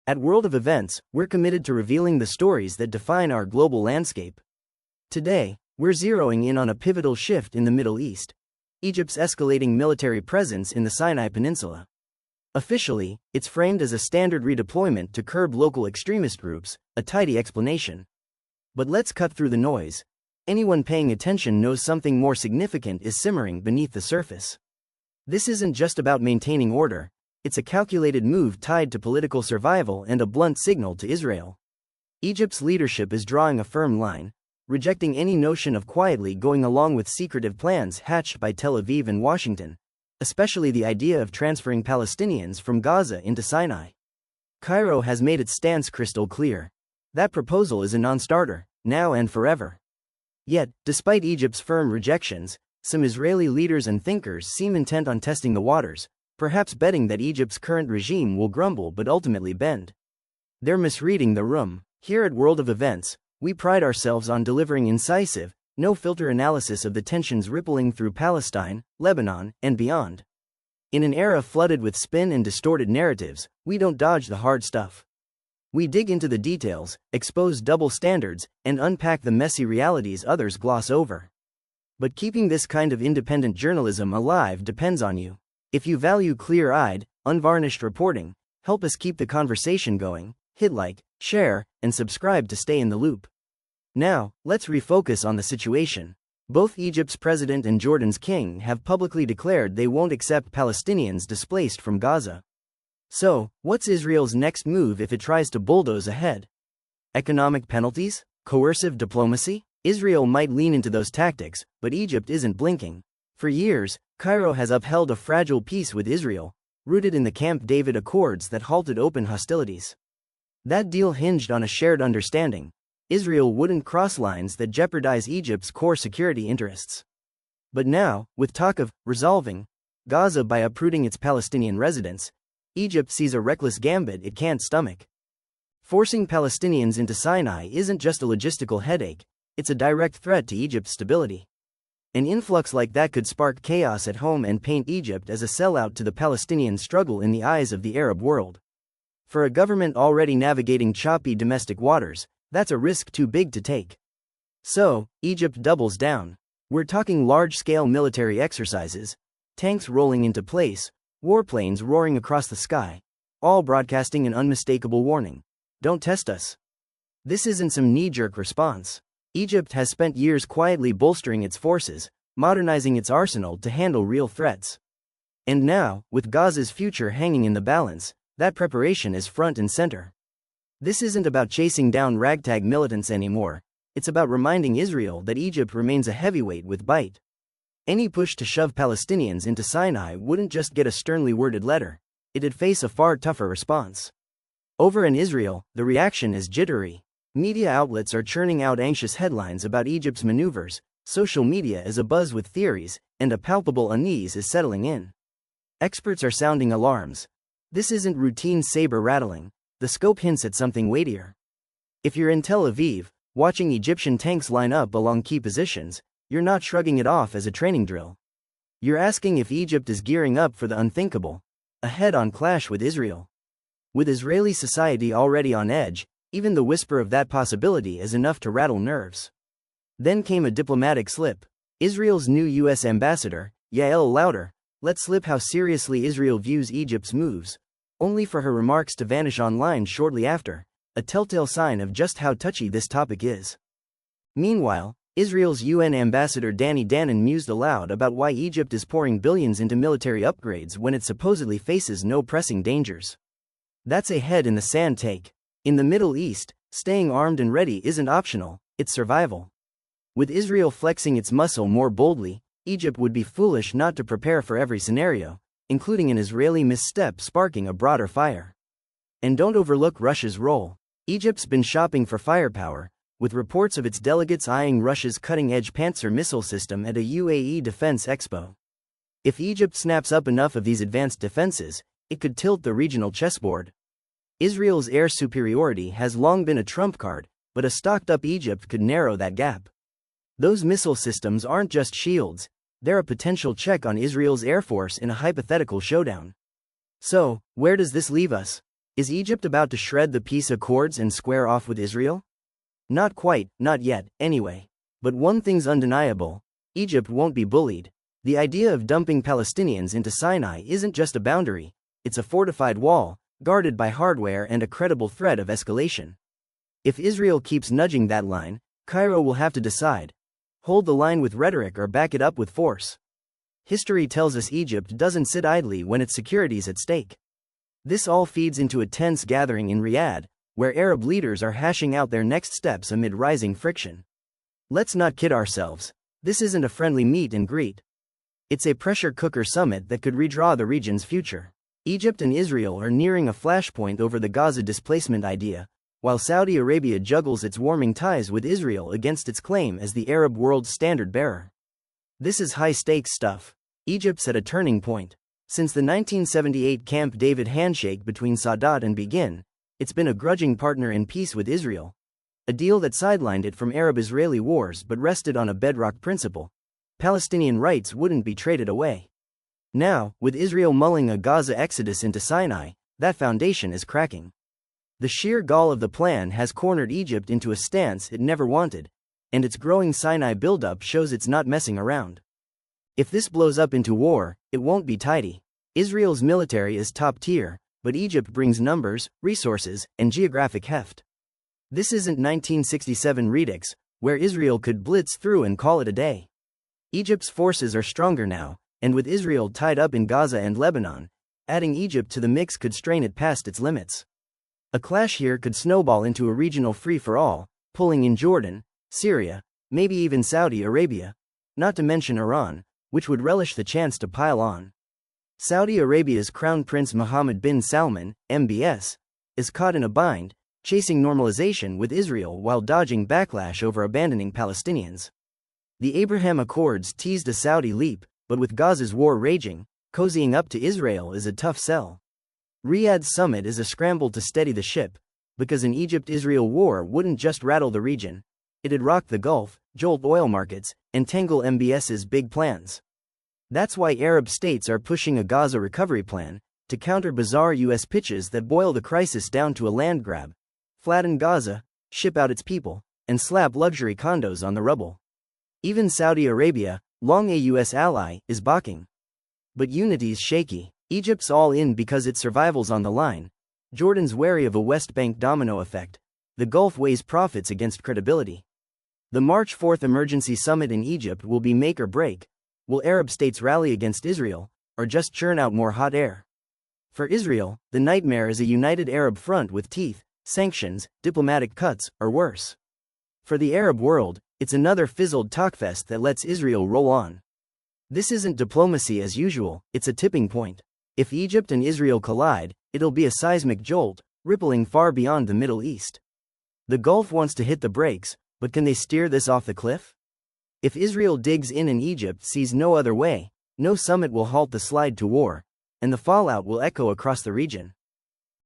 At World of Events, we're committed to revealing the stories that define our global landscape. Today, we're zeroing in on a pivotal shift in the Middle East: Egypt's escalating military presence in the Sinai Peninsula. Officially, it's framed as a standard redeployment to curb local extremist groups, a tidy explanation. But let's cut through the noise. Anyone paying attention knows something more significant is simmering beneath the surface. This isn't just about maintaining order, it's a calculated move tied to political survival and a blunt signal to Israel. Egypt's leadership is drawing a firm line, rejecting any notion of quietly going along with secretive plans hatched by Tel Aviv and Washington, especially the idea of transferring Palestinians from Gaza into Sinai. Cairo has made its stance crystal clear. That proposal is a non-starter, now and forever. Yet, despite Egypt's firm rejections, some Israeli leaders and thinkers seem intent on testing the waters, perhaps betting that Egypt's current regime will grumble but ultimately bend. They're misreading the room. Here at World of Events, we pride ourselves on delivering incisive, no-filter analysis of the tensions rippling through Palestine, Lebanon, and beyond. In an era flooded with spin and distorted narratives, we don't dodge the hard stuff. We dig into the details, expose double standards, and unpack the messy realities others gloss over. But keeping this kind of independent journalism alive depends on you. If you value clear-eyed, unvarnished reporting, help us keep the conversation going, hit like, share, and subscribe to stay in the loop. Now, let's refocus on the situation. Both Egypt's president and Jordan's king have publicly declared they won't accept Palestinians displaced from Gaza. So, what's Israel's next move if it tries to bulldoze ahead? Economic penalties? Coercive diplomacy? Israel might lean into those tactics, but Egypt isn't blinking. For years, Cairo has upheld a fragile peace with Israel, rooted in the Camp David Accords that halted open hostilities. That deal hinged on a shared understanding: Israel wouldn't cross lines that jeopardize Egypt's core security interests. But now, with talk of resolving Gaza by uprooting its Palestinian residents, Egypt sees a reckless gambit it can't stomach. Forcing Palestinians into Sinai isn't just a logistical headache, it's a direct threat to Egypt's stability. An influx like that could spark chaos at home and paint Egypt as a sellout to the Palestinian struggle in the eyes of the Arab world. For a government already navigating choppy domestic waters, that's a risk too big to take. So, Egypt doubles down. We're talking large-scale military exercises, tanks rolling into place, warplanes roaring across the sky, all broadcasting an unmistakable warning: don't test us. This isn't some knee-jerk response. Egypt has spent years quietly bolstering its forces, modernizing its arsenal to handle real threats. And now, with Gaza's future hanging in the balance, that preparation is front and center. This isn't about chasing down ragtag militants anymore, it's about reminding Israel that Egypt remains a heavyweight with bite. Any push to shove Palestinians into Sinai wouldn't just get a sternly worded letter, it'd face a far tougher response. Over in Israel, the reaction is jittery. Media outlets are churning out anxious headlines about Egypt's maneuvers, social media is abuzz with theories, and a palpable unease is settling in. Experts are sounding alarms. This isn't routine saber rattling, the scope hints at something weightier. If you're in Tel Aviv, watching Egyptian tanks line up along key positions, you're not shrugging it off as a training drill. You're asking if Egypt is gearing up for the unthinkable: a head-on clash with Israel. With Israeli society already on edge, even the whisper of that possibility is enough to rattle nerves. Then came a diplomatic slip. Israel's new U.S. ambassador, Yael Lauder, let slip how seriously Israel views Egypt's moves, only for her remarks to vanish online shortly after, a telltale sign of just how touchy this topic is. Meanwhile, Israel's UN ambassador Danny Danon mused aloud about why Egypt is pouring billions into military upgrades when it supposedly faces no pressing dangers. That's a head-in-the-sand take. In the Middle East, staying armed and ready isn't optional, it's survival. With Israel flexing its muscle more boldly, Egypt would be foolish not to prepare for every scenario, including an Israeli misstep sparking a broader fire. And don't overlook Russia's role. Egypt's been shopping for firepower, with reports of its delegates eyeing Russia's cutting-edge Pantsir missile system at a UAE defense expo. If Egypt snaps up enough of these advanced defenses, it could tilt the regional chessboard. Israel's air superiority has long been a trump card, but a stocked-up Egypt could narrow that gap. Those missile systems aren't just shields, they're a potential check on Israel's air force in a hypothetical showdown. So, where does this leave us? Is Egypt about to shred the peace accords and square off with Israel? Not quite, not yet, anyway. But one thing's undeniable: Egypt won't be bullied. The idea of dumping Palestinians into Sinai isn't just a boundary, it's a fortified wall, guarded by hardware and a credible threat of escalation. If Israel keeps nudging that line, Cairo will have to decide: hold the line with rhetoric or back it up with force. History tells us Egypt doesn't sit idly when its security's at stake. This all feeds into a tense gathering in Riyadh, where Arab leaders are hashing out their next steps amid rising friction. Let's not kid ourselves. This isn't a friendly meet and greet. It's a pressure cooker summit that could redraw the region's future. Egypt and Israel are nearing a flashpoint over the Gaza displacement idea, while Saudi Arabia juggles its warming ties with Israel against its claim as the Arab world's standard bearer. This is high-stakes stuff. Egypt's at a turning point. Since the 1978 Camp David handshake between Sadat and Begin, it's been a grudging partner in peace with Israel. A deal that sidelined it from Arab-Israeli wars but rested on a bedrock principle: Palestinian rights wouldn't be traded away. Now, with Israel mulling a Gaza exodus into Sinai, that foundation is cracking. The sheer gall of the plan has cornered Egypt into a stance it never wanted, and its growing Sinai buildup shows it's not messing around. If this blows up into war, it won't be tidy. Israel's military is top tier, but Egypt brings numbers, resources, and geographic heft. This isn't 1967 Redux, where Israel could blitz through and call it a day. Egypt's forces are stronger now, and with Israel tied up in Gaza and Lebanon, adding Egypt to the mix could strain it past its limits. A clash here could snowball into a regional free-for-all, pulling in Jordan, Syria, maybe even Saudi Arabia, not to mention Iran, which would relish the chance to pile on. Saudi Arabia's Crown Prince Mohammed bin Salman, MBS, is caught in a bind, chasing normalization with Israel while dodging backlash over abandoning Palestinians. The Abraham Accords teased a Saudi leap, but with Gaza's war raging, cozying up to Israel is a tough sell. Riyadh's summit is a scramble to steady the ship, because an Egypt-Israel war wouldn't just rattle the region, it'd rock the Gulf, jolt oil markets, and tangle MBS's big plans. That's why Arab states are pushing a Gaza recovery plan, to counter bizarre U.S. pitches that boil the crisis down to a land grab: flatten Gaza, ship out its people, and slap luxury condos on the rubble. Even Saudi Arabia, long a U.S. ally, is balking. But unity's shaky. Egypt's all in because its survival's on the line. Jordan's wary of a West Bank domino effect. The Gulf weighs profits against credibility. The March 4th emergency summit in Egypt will be make or break. Will Arab states rally against Israel, or just churn out more hot air? For Israel, the nightmare is a united Arab front with teeth, sanctions, diplomatic cuts, or worse. For the Arab world, it's another fizzled talkfest that lets Israel roll on. This isn't diplomacy as usual, it's a tipping point. If Egypt and Israel collide, it'll be a seismic jolt, rippling far beyond the Middle East. The Gulf wants to hit the brakes, but can they steer this off the cliff? If Israel digs in and Egypt sees no other way, no summit will halt the slide to war, and the fallout will echo across the region.